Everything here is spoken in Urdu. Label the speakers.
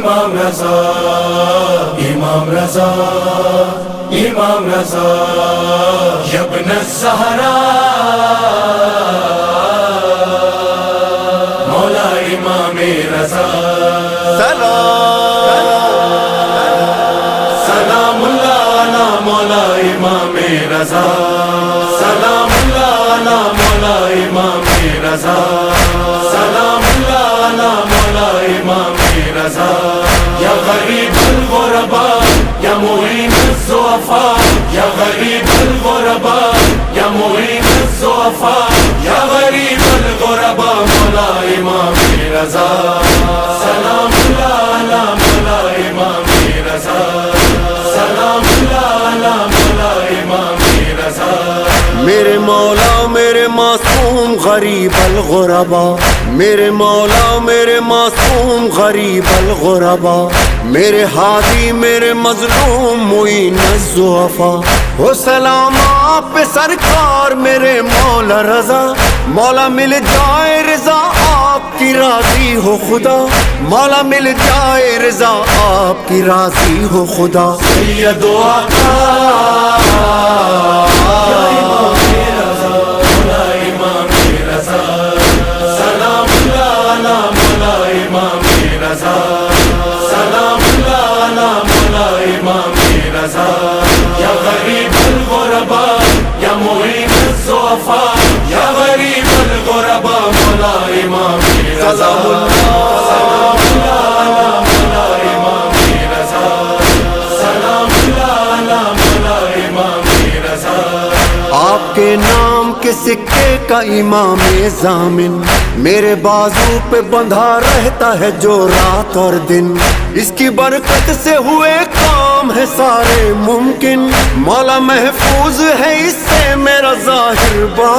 Speaker 1: امام رضا امام رضا امام رضا یا ابن الزہراء مولا امام رضا سلام اللہ علی مولا امام رضا سلام اللہ علی مولا امام رضا سلام اللہ علی مولا امام رضا یا غریب الغرباء یا معین الضعفاء یا غریب الغرباء یا معین الضعفاء یا غریب الغرباء مولا امام رضا سلام اللہ علی مولا امام رضا سلام اللہ علی مولا امام رضا
Speaker 2: میرے مولا میرے معصوم غریب الغرباء میرے مولا میرے معصوم غریب الغرباء میرے ہادی میرے مظلوم معین الضعفاء ہو سلام آپ پہ سرکار میرے مولا رضا مولا مل جائے رضا آپ کی راضی ہو خدا مولا مل جائے رضا آپ کی راضی ہو خدا
Speaker 1: سید و آقا سلام اللہ علی مولا امام رضا سلام اللہ علی مولا امام رضا یا غریب الغرباء یا معین الضعفاء یا غریب الغرباء مولا امام رضا سلام اللہ علی مولا امام رضا سلام اللہ علی مولا امام رضا
Speaker 2: آپ کے نام کے سکے کا امام ضامن میرے بازو پہ بندھا رہتا ہے جو رات اور دن اس کی برکت سے ہوئے کام ہے سارے ممکن مولا محفوظ ہے اس سے میرا ظاہر باطن